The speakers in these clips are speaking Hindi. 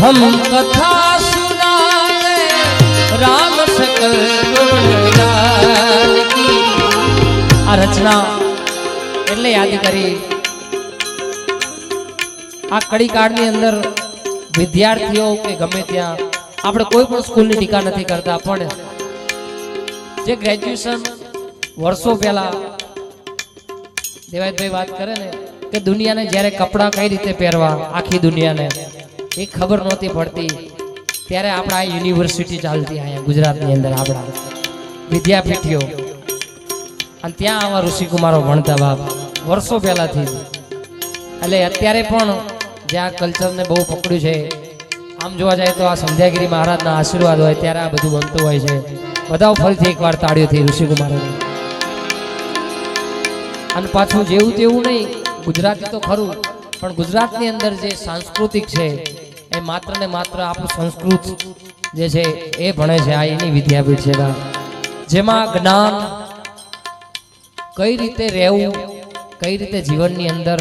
हम कथा सुनाए राम सकल गुण गान की। आ रचना એટલે યાદ કરી આ કડી કાળની અંદર વિદ્યાર્થીઓ કે ગમે ત્યાં આપણે કોઈ પણ સ્કૂલની ટીકા નથી કરતા, પણ જે ગ્રેજ્યુએશન વર્ષો પહેલા દેવાયતભાઈ વાત કરે ને કે દુનિયાને જ્યારે કપડાં કઈ રીતે પહેરવા આખી દુનિયાને એ ખબર નહોતી પડતી, ત્યારે આપણા આ યુનિવર્સિટી ચાલતી અહીંયા ગુજરાતની અંદર આપણા વિદ્યાપીઠીઓ, અને ત્યાં આવા ઋષિકુમારો ભણતા બાપ વર્ષો પહેલાથી. એટલે અત્યારે પણ જે આ કલ્ચરને બહુ પકડ્યું છે, આમ જોવા જાય તો આ સંધ્યાગીરી મહારાજના આશીર્વાદ હોય ત્યારે આ બધું બનતું હોય છે. બધા ફરીથી એકવાર તાળીઓથી ઋષિકુમારોને. અને પાછું જેવું તેવું નહીં, ગુજરાતી તો ખરું, પણ ગુજરાતની અંદર જે સાંસ્કૃતિક છે એ માત્ર ને માત્ર આપણું સંસ્કૃત જે છે એ ભણે છે. આ એની વિદ્યાપીઠ છે જેમાં જ્ઞાન કઈ રીતે રહેવું, કઈ રીતે જીવનની અંદર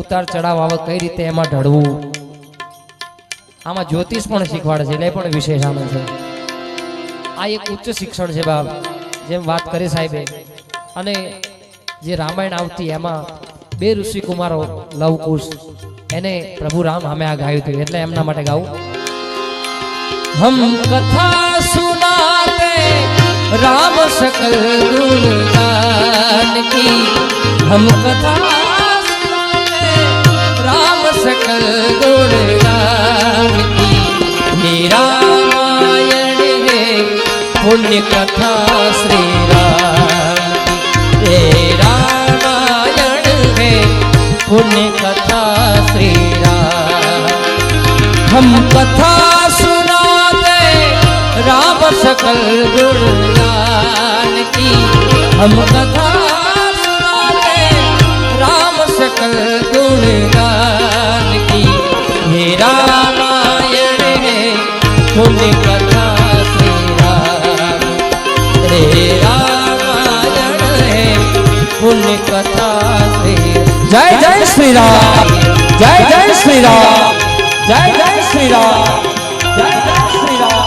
ઉતાર ચડાવ આવે, કઈ રીતે એમાં ઢળવું, આમાં જ્યોતિષ પણ શીખવાડે છે, એટલે પણ વિશેષ આનંદ છે. આ એક ઉચ્ચ શિક્ષણ છે બાપ, જેમ વાત કરી સાહેબે. અને જે રામાયણ આવતી એમાં બે ઋષિકુમારો લવકુશ, એને પ્રભુ રામ અમે આ ગાયું હતું, એટલે એમના માટે ગાવું. હમ કથા સુનાતે રામ सकल गुण गान की, हम कथा सुनाते राम सकल गुण गान की. हे रामायण है पुण्य कथा श्री राम की, हे रामायण है पुण्य कथा श्री राम. हम कथा सुनाते राम सकल गुण गान की, हम कथा सुनाते राम सकल गुण गान की. हे रामायण है पुण्य कथा श्री राम, हे रामायण है पुण्य कथा श्री. जय जय श्री राम, जय जय श्री राम, जय जय श्री राम, जय जय श्री राम.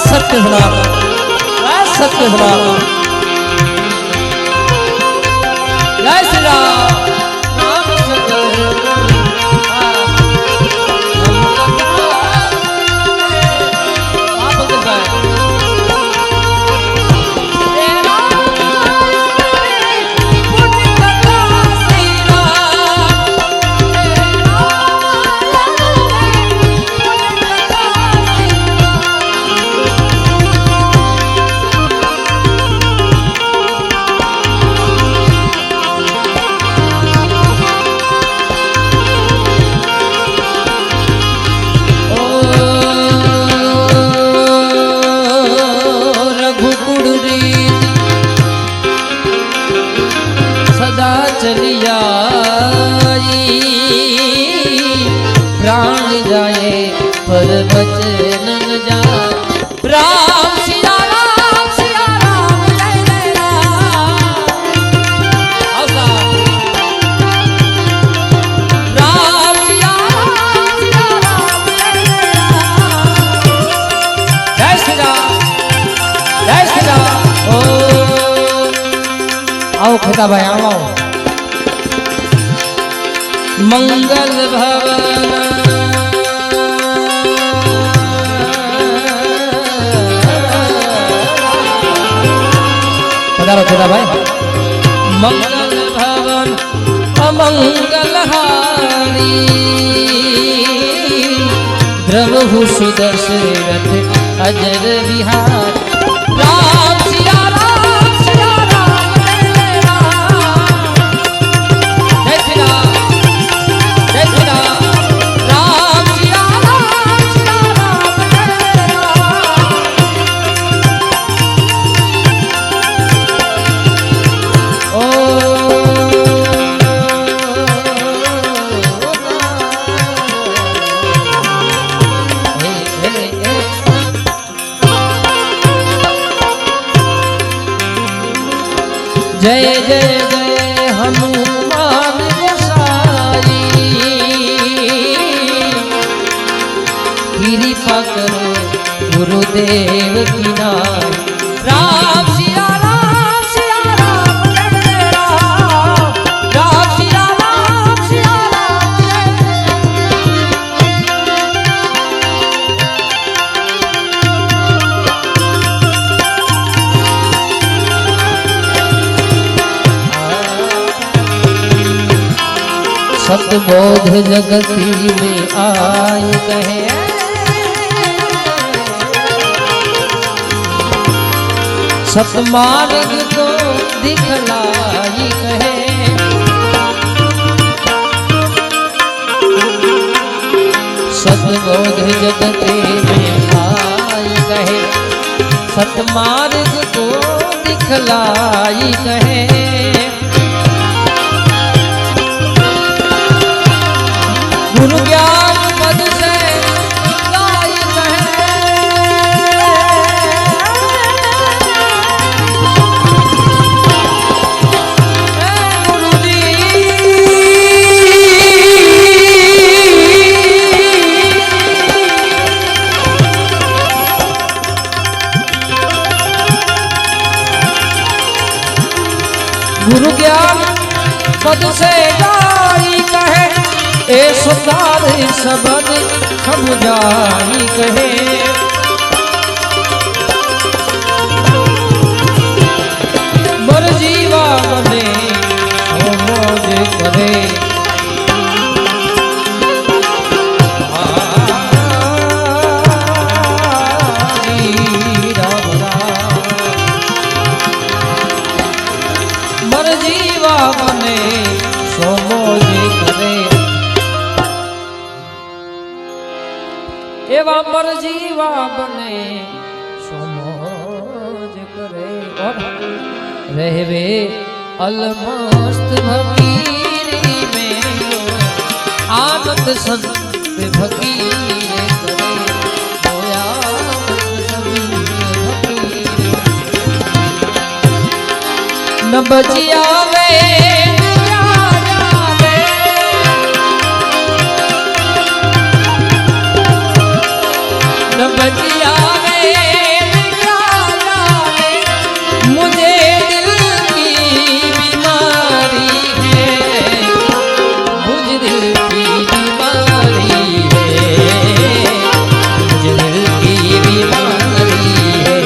सत्य सनातन, सत्य सनातन. जय श्री राम. राम सकल प्राण जाए पर बचन न जाए. राम सिया राम जय जय राम. राम सिया राम जय जय राम. जय श्री राम, जय श्री राम. ओ आओ खेता भाई आओ. मंगल भवन पधारो छोटा भाई. मंगल भवन अमंगल हारी, द्रवहु सुदशरथ अजर विहार. राम सिया राम जय जय राम. जय श्री राम, जय श्री राम. राम सिया राम जय जय राम. ओ करो गुरुदेव की नाई। राम सिया राम सिया राम जय जय राम। राम सिया राम सिया राम जय जय राम। सतबोध जगती में आई कहे सतमार्ग को दिखलाई कहे। सतबोध जगते में आई कहे सतमार्ग को दिखलाई कहे। गुरु ज्ञान पद से लाई कहे। गुरु ज्ञान पद से गाई कहे ए सुधार शब्द समझाई कहे। मर जीवा बने हो मौज करे। मर जीवा बने सो मौज करे। एवा मर जीवा बने सो मौज करे। और रहवे अलमस्त फकीरी में आनंद संत फकीर करे। होया सभी फकीर न बजिया वे न बजिया वे मुझे दिल की बीमारी है। मुझे दिल की बीमारी है। मुझे दिल की बीमारी है।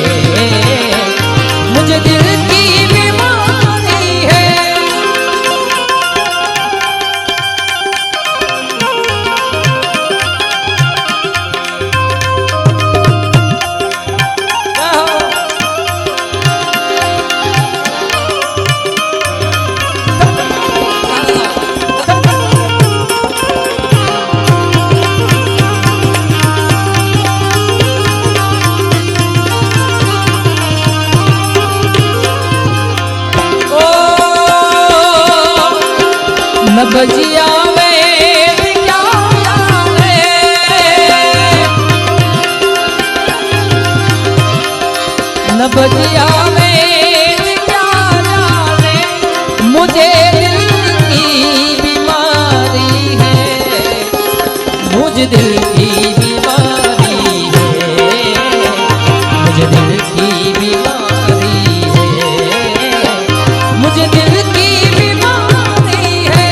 मुझे दिल की बीमारी है। न बजिया में क्या जाने। न बजिया में क्या जाने। मुझे दिल की बीमारी है। मुझे दिल की बीमारी है। मुझे दिल की बीमारी है। मुझे दिल की बीमारी है।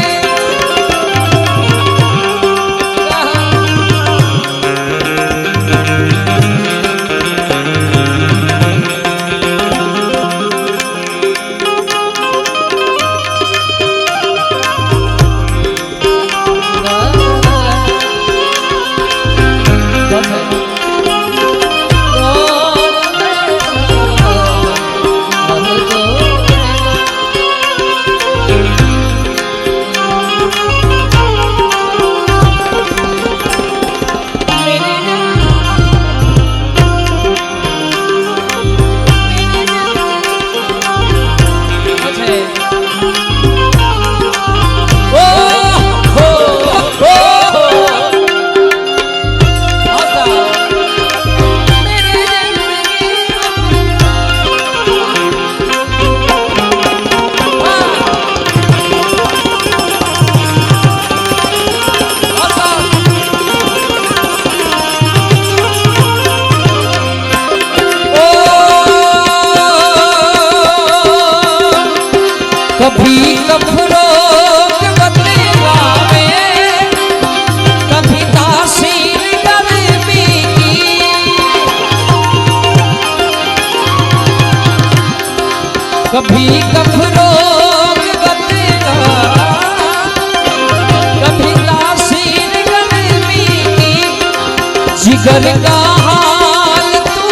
जिगर का हाल तू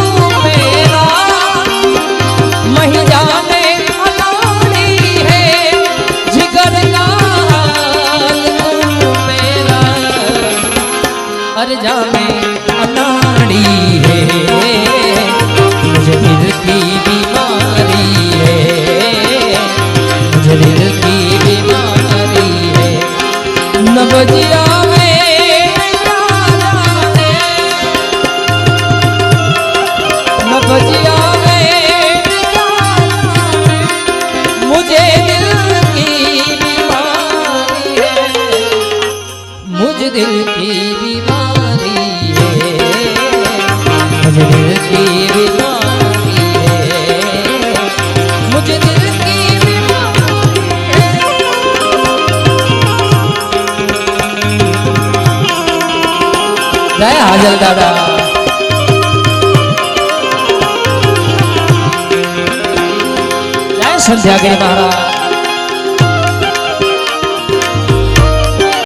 मेरा महिजा में अनाड़ी है, जिगर का हाल तू मेरा अर्जा में अनाड़ी है, मुझे दिल की बीमारी है, मुझे दिल की बीमारी है। नबजिया नबजिया मुझे दिल की बीमारी है, मुझे दिल की बीमारी है, मुझे दिल की बीमारी है, मुझे दिल की बीमारी है। जय हाजल दादा। संध्यागिरी महाराज।